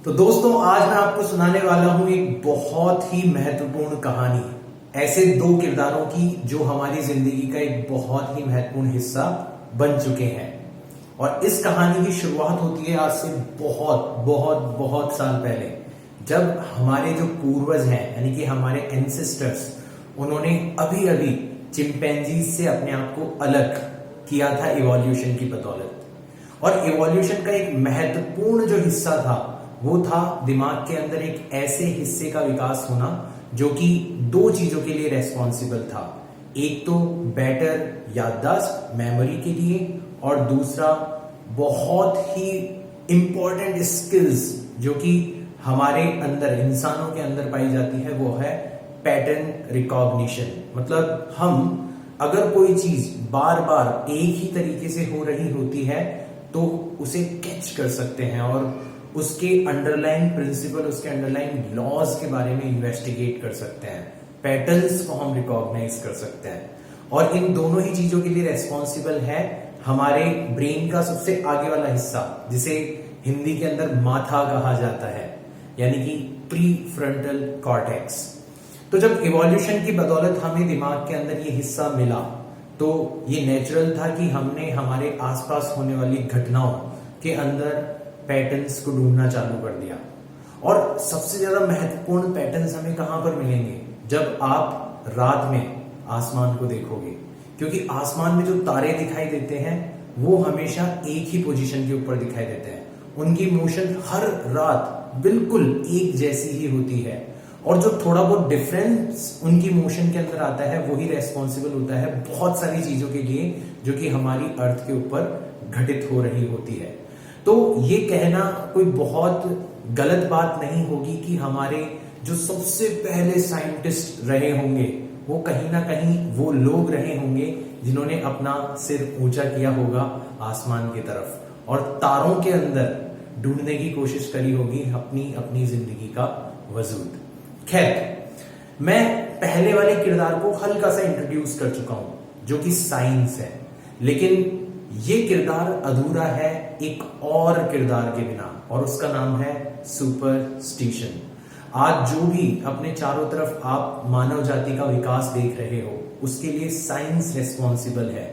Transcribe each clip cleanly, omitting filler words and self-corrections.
तो दोस्तों आज मैं आपको सुनाने वाला हूं एक बहुत ही महत्वपूर्ण कहानी, ऐसे दो किरदारों की जो हमारी जिंदगी का एक बहुत ही महत्वपूर्ण हिस्सा बन चुके हैं। और इस कहानी की शुरुआत होती है आज से बहुत बहुत बहुत साल पहले, जब हमारे जो पूर्वज हैं यानी कि हमारे एंसेस्टर्स, उन्होंने अभी अभी चिंपैंजी से अपने आप को अलग किया था इवोल्यूशन की बदौलत। और इवोल्यूशन का एक महत्वपूर्ण जो हिस्सा था वो था दिमाग के अंदर एक ऐसे हिस्से का विकास होना जो कि दो चीजों के लिए रेस्पॉन्सिबल था। एक तो बेटर याददाश्त मेमोरी के लिए, और दूसरा बहुत ही इंपॉर्टेंट स्किल्स जो कि हमारे अंदर, इंसानों के अंदर पाई जाती है, वो है पैटर्न रिकॉग्निशन। मतलब हम अगर कोई चीज बार बार एक ही तरीके से हो रही होती है तो उसे कैच कर सकते हैं और उसके अंडरलाइन प्रिंसिपल, उसके अंडरलाइन लॉज के बारे में इन्वेस्टिगेट कर सकते हैं, पैटर्न्स को हम रिकॉग्नाइज कर सकते हैं। और इन दोनों ही चीजों के लिए रेस्पॉन्सिबल है हमारे ब्रेन का सबसे आगे वाला हिस्सा, जिसे हिंदी के अंदर माथा कहा जाता है, यानी कि प्री फ्रंटल कॉर्टेक्स। तो जब इवोल्यूशन की बदौलत हमें दिमाग के अंदर ये हिस्सा मिला तो ये नेचुरल था कि हमने हमारे आसपास होने वाली घटनाओं के अंदर पैटर्न्स को ढूंढना चालू कर दिया। और सबसे ज्यादा महत्वपूर्ण पैटर्न्स हमें कहां पर मिलेंगे? जब आप रात में आसमान को देखोगे, क्योंकि आसमान में जो तारे दिखाई देते हैं वो हमेशा एक ही पोजीशन के ऊपर दिखाई देते हैं। उनकी मोशन हर रात बिल्कुल एक जैसी ही होती है, और जो थोड़ा बहुत डिफरेंस उनकी मोशन के अंदर आता है वही रेस्पॉन्सिबल होता है बहुत सारी चीजों के लिए जो कि हमारी अर्थ के ऊपर घटित हो रही होती है। तो ये कहना कोई बहुत गलत बात नहीं होगी कि हमारे जो सबसे पहले साइंटिस्ट रहे होंगे वो कहीं ना कहीं वो लोग रहे होंगे जिन्होंने अपना सिर ऊंचा किया होगा आसमान की तरफ और तारों के अंदर ढूंढने की कोशिश करी होगी अपनी अपनी जिंदगी का वजूद। खैर, मैं पहले वाले किरदार को हल्का सा इंट्रोड्यूस कर चुका हूं जो कि साइंस है, लेकिन ये किरदार अधूरा है एक और किरदार के बिना, और उसका नाम है सुपरस्टिशन। आज जो भी अपने चारों तरफ आप मानव जाति का विकास देख रहे हो उसके लिए साइंस रिस्पॉन्सिबल है,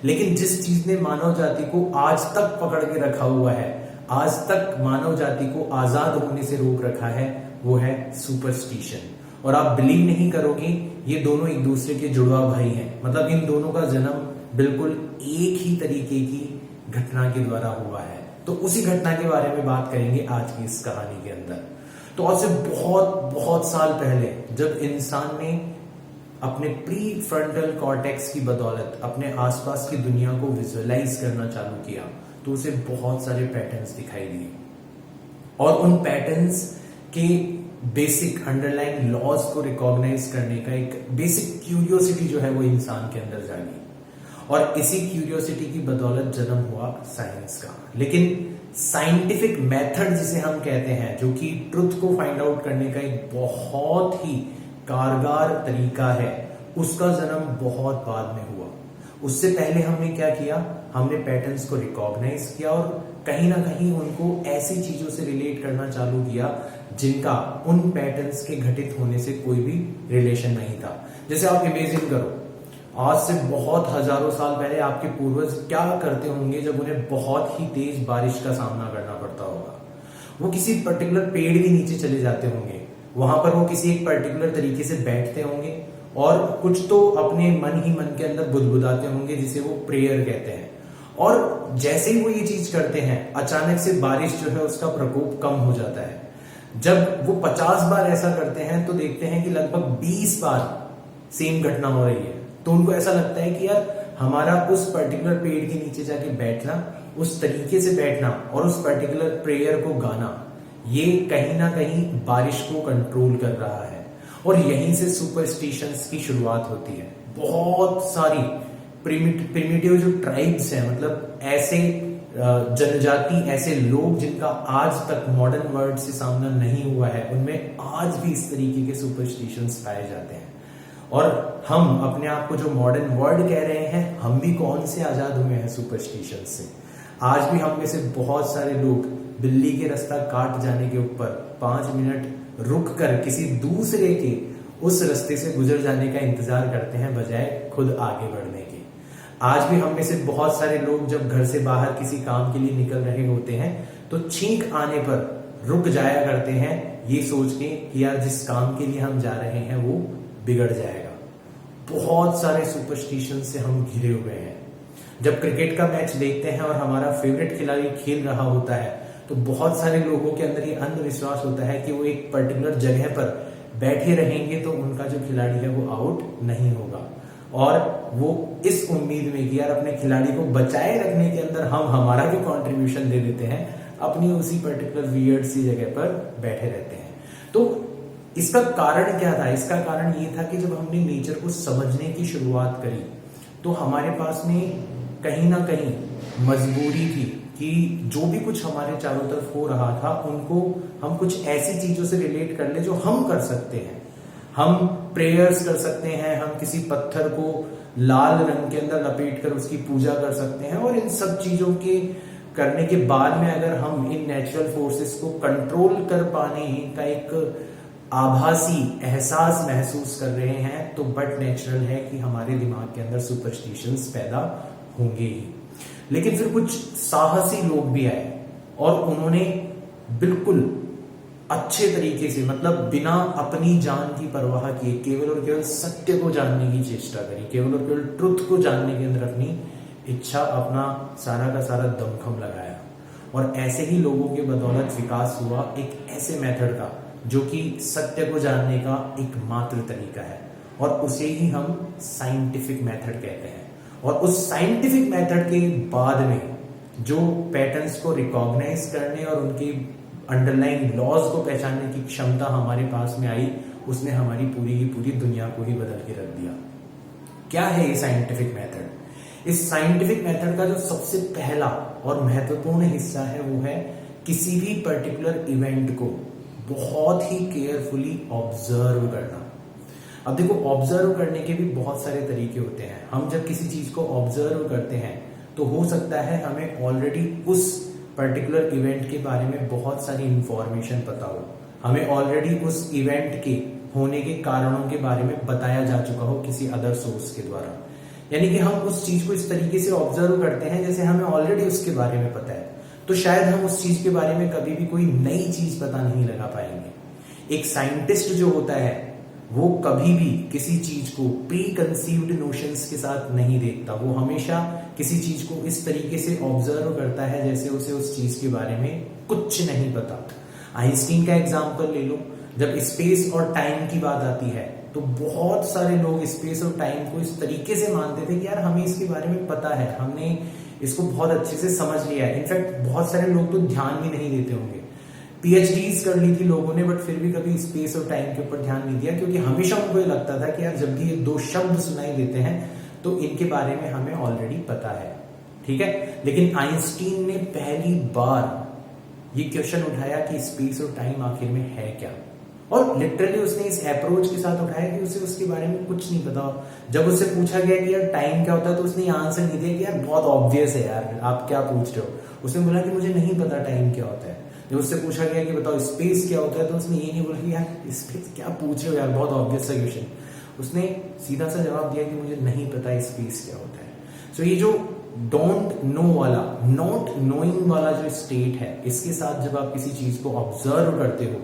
लेकिन जिस चीज ने मानव जाति को आज तक पकड़ के रखा हुआ है, आज तक मानव जाति को आजाद होने से रोक रखा है, वो है सुपरस्टिशन। और आप बिलीव नहीं करोगे, ये दोनों एक दूसरे के जुड़वा भाई हैं। मतलब इन दोनों का जन्म बिल्कुल एक ही तरीके की घटना के द्वारा हुआ है। तो उसी घटना के बारे में बात करेंगे आज की इस कहानी के अंदर। तो आज से बहुत बहुत साल पहले जब इंसान ने अपने प्री फ्रंटल कॉर्टेक्स की बदौलत अपने आसपास की दुनिया को विजुअलाइज करना चालू किया तो उसे बहुत सारे पैटर्न्स दिखाई दिए, और उन पैटर्न्स के बेसिक अंडरलाइन लॉज को रिकॉग्नाइज करने का एक बेसिक क्यूरियोसिटी जो है वो इंसान के अंदर जागी, और इसी क्यूरियोसिटी की बदौलत जन्म हुआ साइंस का। लेकिन साइंटिफिक मेथड जिसे हम कहते हैं, जो कि ट्रुथ को फाइंड आउट करने का एक बहुत ही कारगर तरीका है, उसका जन्म बहुत बाद में हुआ। उससे पहले हमने क्या किया? हमने पैटर्न्स को रिकॉग्नाइज किया और कहीं ना कहीं उनको ऐसी चीजों से रिलेट करना चालू किया जिनका उन पैटर्न्स के घटित होने से कोई भी रिलेशन नहीं था। जैसे आप इमेजिन करो, आज से बहुत हजारों साल पहले आपके पूर्वज क्या करते होंगे जब उन्हें बहुत ही तेज बारिश का सामना करना पड़ता होगा। वो किसी पर्टिकुलर पेड़ के नीचे चले जाते होंगे, वहां पर वो किसी एक पर्टिकुलर तरीके से बैठते होंगे और कुछ तो अपने मन ही मन के अंदर बुदबुदाते होंगे जिसे वो प्रेयर कहते हैं। और जैसे ही वो ये चीज करते हैं अचानक से बारिश जो है उसका प्रकोप कम हो जाता है। जब वो 50 बार ऐसा करते हैं तो देखते हैं कि लगभग 20 बार सेम घटना हो रही है। तो उनको ऐसा लगता है कि यार हमारा उस पर्टिकुलर पेड़ के नीचे जाके बैठना, उस तरीके से बैठना और उस पर्टिकुलर प्रेयर को गाना, ये कहीं ना कहीं बारिश को कंट्रोल कर रहा है। और यहीं से सुपरस्टिशंस की शुरुआत होती है। बहुत सारी प्रिमिटिव जो ट्राइब्स हैं, मतलब ऐसे जनजाति, ऐसे लोग जिनका आज तक मॉडर्न वर्ल्ड से सामना नहीं हुआ है, उनमें आज भी इस तरीके के सुपरस्टिशंस पाए जाते हैं। और हम अपने आप को जो मॉडर्न वर्ल्ड कह रहे हैं, हम भी कौन से आजाद हुए हैं सुपरस्टिशन से। आज भी हम में से बहुत सारे लोग बिल्ली के रास्ता काट जाने के ऊपर 5 मिनट रुक कर किसी दूसरे के उस रास्ते से गुजर जाने का इंतजार करते हैं बजाय खुद आगे बढ़ने के। आज भी हम में से बहुत सारे लोग जब घर से बाहर किसी काम के लिए निकल रहे होते हैं तो छींक आने पर रुक जाया करते हैं ये सोच के कि यार जिस काम के लिए हम जा रहे हैं वो बिगड़ जाएगा। बहुत सारे सुपरस्टिशन से हम घिरे हुए हैं। जब क्रिकेट का मैच देखते हैं और हमारा फेवरेट खिलाड़ी खेल रहा होता है तो बहुत सारे लोगों के अंदर ये अंधविश्वास होता है कि वो एक पर्टिकुलर जगह पर बैठे रहेंगे तो उनका जो खिलाड़ी है वो आउट नहीं होगा, और वो इस उम्मीद में कि यार अपने खिलाड़ी को बचाए रखने के अंदर हम हमारा भी कंट्रीब्यूशन दे देते हैं, अपनी उसी पर्टिकुलर वियर्ड सी जगह पर बैठे रहते हैं। तो इसका कारण क्या था? इसका कारण ये था कि जब हमने नेचर को समझने की शुरुआत करी तो हमारे पास में कहीं ना कहीं मजबूरी थी कि जो भी कुछ हमारे चारों तरफ हो रहा था उनको हम कुछ ऐसी चीजों से रिलेट कर ले जो हम कर सकते हैं। हम प्रेयर्स कर सकते हैं, हम किसी पत्थर को लाल रंग के अंदर लपेट कर उसकी पूजा कर सकते हैं, और इन सब चीजों के करने के बाद में अगर हम इन नेचुरल फोर्सेस को कंट्रोल कर पाने का एक आभासी एहसास महसूस कर रहे हैं तो बट नेचुरल है कि हमारे दिमाग के अंदर सुपरस्टिशंस पैदा होंगे ही। लेकिन फिर कुछ साहसी लोग भी आए और उन्होंने बिल्कुल अच्छे तरीके से, मतलब बिना अपनी जान की परवाह किए, केवल और केवल सत्य को जानने की चेष्टा करी, केवल और केवल ट्रुथ को जानने के अंदर अपनी इच्छा, अपना सारा का सारा दमखम लगाया। और ऐसे ही लोगों के बदौलत विकास हुआ एक ऐसे मेथड का जो कि सत्य को जानने का एकमात्र तरीका है, और उसे ही हम साइंटिफिक मेथड कहते हैं। और उस साइंटिफिक मेथड के बाद में जो पैटर्न्स को रिकॉग्नाइज करने और उनके अंडरलाइन लॉज को पहचानने की क्षमता हमारे पास में आई, उसने हमारी पूरी की पूरी दुनिया को ही बदल के रख दिया। क्या है ये साइंटिफिक मेथड? इस साइंटिफिक मेथड का जो सबसे पहला और महत्वपूर्ण हिस्सा है वो है किसी भी पर्टिकुलर इवेंट को बहुत ही केयरफुली ऑब्जर्व करना। अब देखो, ऑब्जर्व करने के भी बहुत सारे तरीके होते हैं। हम जब किसी चीज को ऑब्जर्व करते हैं तो हो सकता है हमें ऑलरेडी उस पर्टिकुलर इवेंट के बारे में बहुत सारी इंफॉर्मेशन पता हो, हमें ऑलरेडी उस इवेंट के होने के कारणों के बारे में बताया जा चुका हो किसी अदर सोर्स के द्वारा। यानी कि हम उस चीज को इस तरीके से ऑब्जर्व करते हैं जैसे हमें ऑलरेडी उसके बारे में पता है, तो शायद हम उस चीज के बारे में कभी भी कोई नई चीज पता नहीं लगा पाएंगे। एक साइंटिस्ट जो होता है वो कभी भी किसी चीज को प्री कंसीव्ड नोशंस के साथ नहीं देखता, वो हमेशा किसी चीज को इस तरीके से ऑब्जर्व करता है जैसे उसे उस चीज के बारे में कुछ नहीं पता। आइंस्टीन का एग्जाम्पल ले लो, जब स्पेस और टाइम की बात आती है तो बहुत सारे लोग स्पेस और टाइम को इस तरीके से मानते थे कि यार हमें इसके बारे में पता है, हमने इसको बहुत अच्छे से समझ लिया है। इनफैक्ट बहुत सारे लोग तो ध्यान भी नहीं देते होंगे, पीएचडीज कर ली थी लोगों ने, बट फिर भी कभी स्पेस और टाइम के ऊपर ध्यान नहीं दिया, क्योंकि हमेशा उनको ये लगता था कि यार जब भी ये दो शब्द सुनाई देते हैं तो इनके बारे में हमें ऑलरेडी पता है। ठीक है, लेकिन आइंस्टीन ने पहली बार ये क्वेश्चन उठाया कि स्पेस और टाइम आखिर में है क्या, और लिटरली उसने इस अप्रोच के साथ उठाया कि उसे उसके बारे में कुछ नहीं पता। जब उससे पूछा गया कि यार टाइम क्या होता है तो उसने आंसर नहीं दिया कि यार बहुत ऑब्वियस है यार, आप क्या पूछ रहे हो। उसने बोला कि मुझे नहीं पता टाइम क्या होता है। जब उससे पूछा गया कि बताओ स्पेस क्या होता है तो उसने ये नहीं बोला कि यार स्पेस क्या पूछ रहे हो यार, बहुत ऑब्वियस सा क्वेश्चन। उसने सीधा सा जवाब दिया कि मुझे नहीं पता स्पेस क्या होता है। सो ये जो डोंट नो वाला, नॉट नोइंग वाला जो स्टेट है, इसके साथ जब आप किसी चीज को ऑब्जर्व करते हो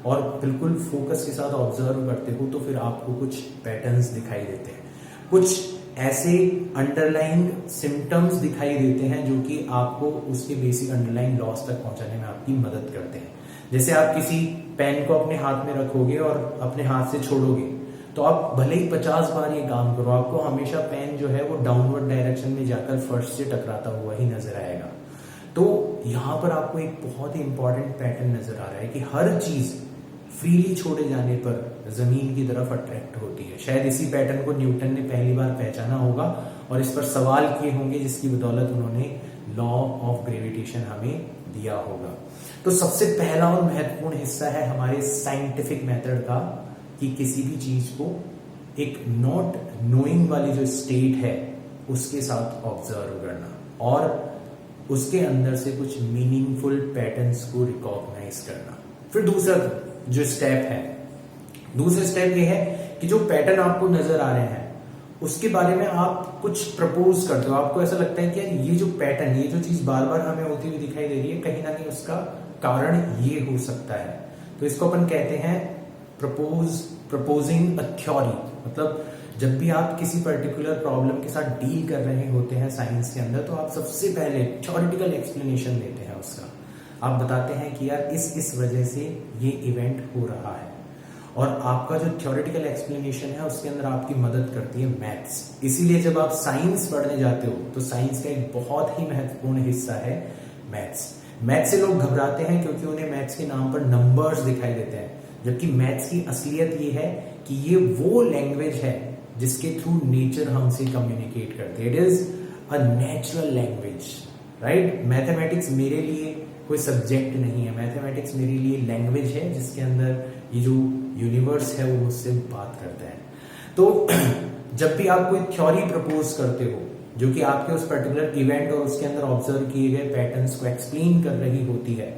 और बिल्कुल फोकस के साथ ऑब्जर्व करते हो तो फिर आपको कुछ पैटर्न्स दिखाई देते हैं, कुछ ऐसे अंडरलाइन सिम्टम्स दिखाई देते हैं जो कि आपको उसके बेसिक अंडरलाइन लॉस तक पहुंचाने में आपकी मदद करते हैं। जैसे आप किसी पेन को अपने हाथ में रखोगे और अपने हाथ से छोड़ोगे तो आप भले ही 50 बार ये काम करो, आपको हमेशा पेन जो है वो डाउनवर्ड डायरेक्शन में जाकर फर्श से टकराता हुआ ही नजर आएगा। तो यहां पर आपको एक बहुत ही इंपॉर्टेंट पैटर्न नजर आ रहा है कि हर चीज फ्रीली छोड़े जाने पर जमीन की तरफ अट्रैक्ट होती है। शायद इसी पैटर्न को न्यूटन ने पहली बार पहचाना होगा और इस पर सवाल किए होंगे, जिसकी बदौलत उन्होंने लॉ ऑफ ग्रेविटेशन हमें दिया होगा। तो सबसे पहला और महत्वपूर्ण हिस्सा है हमारे साइंटिफिक मेथड का कि किसी भी चीज को एक नॉट नोइंग वाली जो स्टेट है उसके साथ ऑब्जर्व करना, और उसके अंदर से कुछ मीनिंगफुल पैटर्न्स को रिकॉग्नाइज करना। फिर दूसरा जो स्टेप है, दूसरा स्टेप ये है कि जो पैटर्न आपको नजर आ रहे हैं उसके बारे में आप कुछ प्रपोज करते हो। आपको ऐसा लगता है कि यार ये जो पैटर्न, ये जो चीज बार बार हमें होती हुई दिखाई दे रही है, कहीं ना कहीं उसका कारण ये हो सकता है। तो इसको अपन कहते हैं प्रपोजिंग अ थ्योरी। मतलब जब भी आप किसी पर्टिकुलर प्रॉब्लम के साथ डील कर रहे होते हैं साइंस के अंदर, तो आप सबसे पहले थ्योरेटिकल एक्सप्लेनेशन देते हैं उसका। आप बताते हैं कि यार इस वजह से ये इवेंट हो रहा है, और आपका जो थ्योरेटिकल एक्सप्लेनेशन है उसके अंदर आपकी मदद करती है मैथ्स। इसीलिए जब आप साइंस पढ़ने जाते हो तो साइंस का एक बहुत ही महत्वपूर्ण हिस्सा है मैथ्स। मैथ्स से लोग घबराते हैं क्योंकि उन्हें मैथ्स के नाम पर नंबर्स दिखाई देते हैं, जबकि मैथ्स की असलियत ये है कि ये वो लैंग्वेज है जिसके थ्रू नेचर हमसे कम्युनिकेट करते हैं। It is a natural language, right. Mathematics मेरे लिए कोई सब्जेक्ट नहीं है, मैथमेटिक्स मेरे लिए लैंग्वेज है जिसके अंदर ये जो यूनिवर्स है वो मुझसे बात करता है। तो जब भी आप कोई थ्योरी प्रपोज करते हो जो कि आपके उस पर्टिकुलर इवेंट और उसके अंदर ऑब्जर्व किए गए पैटर्न्स को एक्सप्लेन कर रही होती है,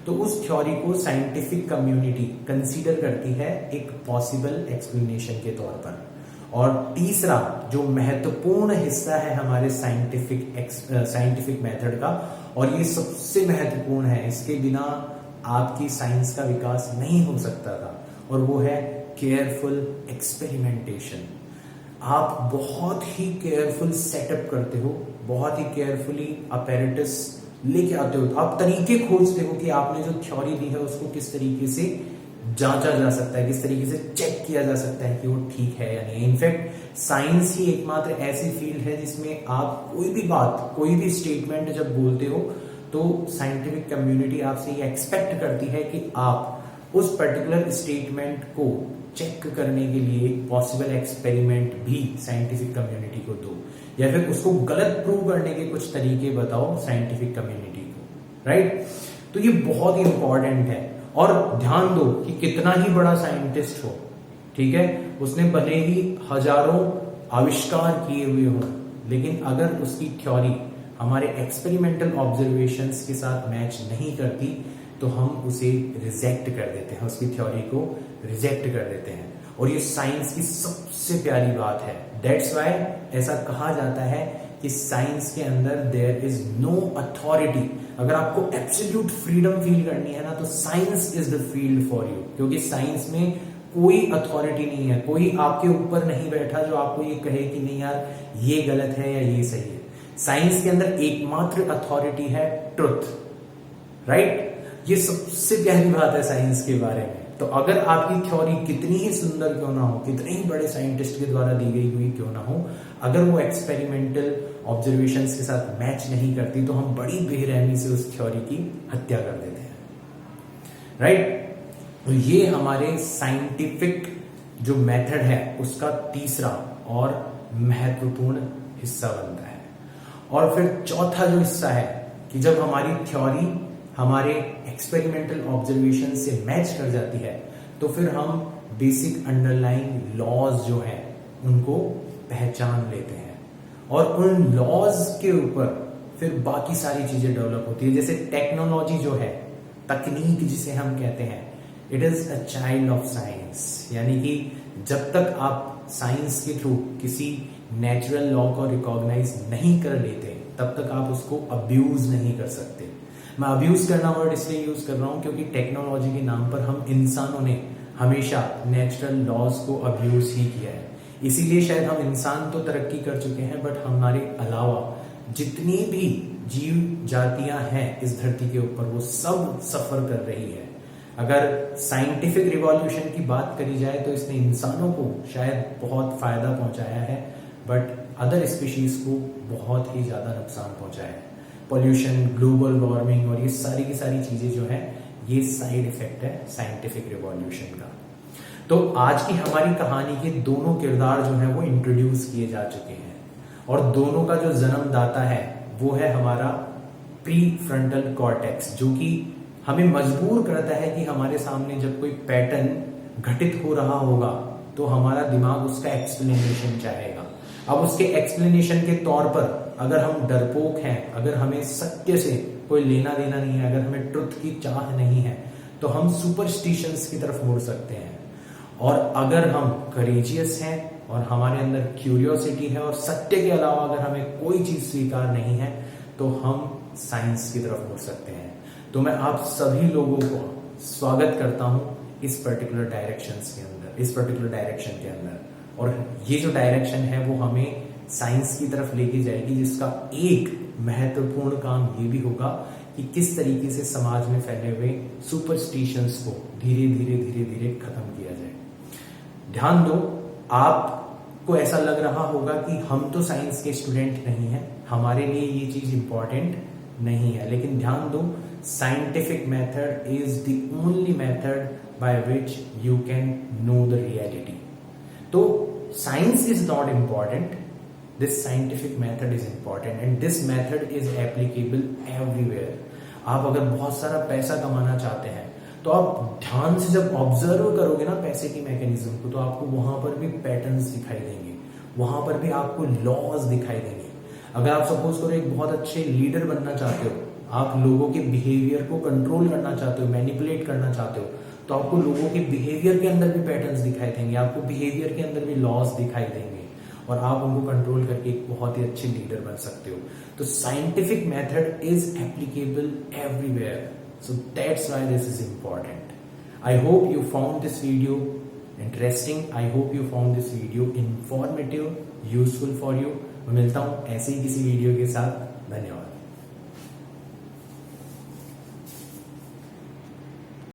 तो उस थ्योरी को साइंटिफिक कम्युनिटी कंसीडर करती है एक पॉसिबल एक्सप्लेनेशन के तौर पर। और तीसरा जो महत्वपूर्ण हिस्सा है हमारे साइंटिफिक मेथड का, और ये सबसे महत्वपूर्ण है, इसके बिना आपकी साइंस का विकास नहीं हो सकता था, और वो है केयरफुल एक्सपेरिमेंटेशन। आप बहुत ही केयरफुल सेटअप करते हो, बहुत ही केयरफुली अपैरेटस लेके आते हो, आप तरीके खोजते हो कि आपने जो थ्योरी दी है उसको किस तरीके से जांचा जा सकता है, किस तरीके से चेक किया जा सकता है कि वो ठीक है या नहीं। इनफैक्ट साइंस ही एकमात्र ऐसी फील्ड है जिसमें आप कोई भी बात, कोई भी स्टेटमेंट जब बोलते हो तो साइंटिफिक कम्युनिटी आपसे ये एक्सपेक्ट करती है कि आप उस पर्टिकुलर स्टेटमेंट को चेक करने के लिए पॉसिबल एक्सपेरिमेंट भी साइंटिफिक कम्युनिटी को दो, या फिर उसको गलत प्रूव करने के कुछ तरीके बताओ साइंटिफिक कम्युनिटी को, राइट। तो ये बहुत ही इंपॉर्टेंट है। और ध्यान दो कि कितना ही बड़ा साइंटिस्ट हो, ठीक है, उसने भले ही हजारों आविष्कार किए हुए हों, लेकिन अगर उसकी थ्योरी हमारे एक्सपेरिमेंटल ऑब्जर्वेशंस के साथ मैच नहीं करती तो हम उसे रिजेक्ट कर देते हैं, उसकी थ्योरी को रिजेक्ट कर देते हैं। और ये साइंस की सबसे प्यारी बात है। दैट्स वाई ऐसा कहा जाता है कि साइंस के अंदर देयर इज नो अथॉरिटी। अगर आपको एब्सोल्यूट फ्रीडम फील करनी है ना, तो science is the field for you, क्योंकि साइंस में कोई अथॉरिटी नहीं है, कोई आपके ऊपर नहीं बैठा जो आपको ये कहे कि नहीं यार ये गलत है या ये सही है। साइंस के अंदर एकमात्र अथॉरिटी है ट्रुथ, राइट। ये सबसे प्यारी बात है साइंस के बारे में। तो अगर आपकी थ्योरी कितनी ही सुंदर क्यों ना हो, कितने ही बड़े साइंटिस्ट के द्वारा दी गई हुई क्यों ना हो, अगर वो एक्सपेरिमेंटल ऑब्जर्वेशंस के साथ मैच नहीं करती तो हम बड़ी बेरहमी से उस थ्योरी की हत्या कर देते हैं, राइट। तो ये हमारे साइंटिफिक जो मेथड है उसका तीसरा और महत्वपूर्ण हिस्सा बनता है। और फिर चौथा जो हिस्सा है कि जब हमारी थ्योरी हमारे एक्सपेरिमेंटल ऑब्जर्वेशन से मैच कर जाती है तो फिर हम बेसिक अंडरलाइंग लॉज जो है उनको पहचान लेते हैं, और उन लॉज के ऊपर फिर बाकी सारी चीजें डेवलप होती है। जैसे टेक्नोलॉजी जो है, तकनीक जिसे हम कहते हैं, it is a child of science. यानी कि जब तक आप साइंस के थ्रू किसी नेचुरल लॉ को रिकॉग्नाइज नहीं कर लेते तब तक आप उसको अब्यूज नहीं कर सकते। मैं अब्यूज करना वर्ड इसलिए यूज कर रहा हूं क्योंकि टेक्नोलॉजी के नाम पर हम इंसानों ने हमेशा नेचुरल लॉज को अब्यूज ही किया है। इसीलिए शायद हम इंसान तो तरक्की कर चुके हैं, बट हमारे अलावा जितनी भी जीव जातियां हैं इस धरती के ऊपर वो सब सफर कर रही है। अगर साइंटिफिक रिवॉल्यूशन की बात करी जाए तो इसने इंसानों को शायद बहुत फायदा पहुंचाया है, बट अदर स्पीशीज को बहुत ही ज्यादा नुकसान पहुंचाया है। पॉल्यूशन, ग्लोबल वार्मिंग और ये सारी की सारी चीजें जो है ये साइड इफेक्ट है साइंटिफिक रिवॉल्यूशन का। तो आज की हमारी कहानी के दोनों किरदार जो है वो इंट्रोड्यूस किए जा चुके हैं, और दोनों का जो जन्मदाता है वो है हमारा प्री फ्रंटल कॉर्टेक्स, जो कि हमें मजबूर करता है कि हमारे सामने जब कोई पैटर्न घटित हो रहा होगा तो हमारा दिमाग उसका एक्सप्लेनेशन चाहेगा। अब उसके एक्सप्लेनेशन के तौर पर अगर हम डरपोक हैं, अगर हमें सत्य से कोई लेना देना नहीं है, अगर हमें ट्रुथ की चाह नहीं है, तो हम सुपरस्टिशंस की तरफ मुड़ सकते हैं। और अगर हम करेजियस हैं और हमारे अंदर क्यूरियोसिटी है और सत्य के अलावा अगर हमें कोई चीज स्वीकार नहीं है, तो हम साइंस की तरफ मुड़ सकते हैं। तो मैं आप सभी लोगों को स्वागत करता हूं इस पर्टिकुलर डायरेक्शन के अंदर। और ये जो डायरेक्शन है वो हमें साइंस की तरफ लेके जाएगी, जिसका एक महत्वपूर्ण काम ये भी होगा कि किस तरीके से समाज में फैले हुए सुपरस्टिशंस को धीरे धीरे खत्म किया जाए। ध्यान दो, आपको ऐसा लग रहा होगा कि हम तो साइंस के स्टूडेंट नहीं हैं, हमारे लिए ये चीज इंपॉर्टेंट नहीं है, लेकिन ध्यान दो, scientific method is the only method by which you can know the reality. तो science is not important, this scientific method is important and this method is applicable everywhere. आप अगर बहुत सारा पैसा कमाना चाहते हैं तो आप ध्यान से जब ऑब्जर्व करोगे ना पैसे की मैकेनिज्म को, तो आपको वहां पर भी पैटर्न्स दिखाई देंगे, वहां पर भी आपको लॉज दिखाई देंगे। अगर आप सपोज करो एक बहुत अच्छे लीडर बनना चाहते हो, आप लोगों के बिहेवियर को कंट्रोल करना चाहते हो, मैनिपुलेट करना चाहते हो, तो आपको लोगों के बिहेवियर के अंदर भी पैटर्न्स दिखाई देंगे, आपको बिहेवियर के अंदर भी लॉज दिखाई देंगे और आप उनको कंट्रोल करके एक बहुत ही अच्छे लीडर बन सकते हो। तो scientific method is applicable everywhere, so that's why this is important. I hope you found this video interesting. I hope you found this video informative, useful for you. मैं मिलता हूं ऐसे ही किसी वीडियो के साथ। धन्यवाद।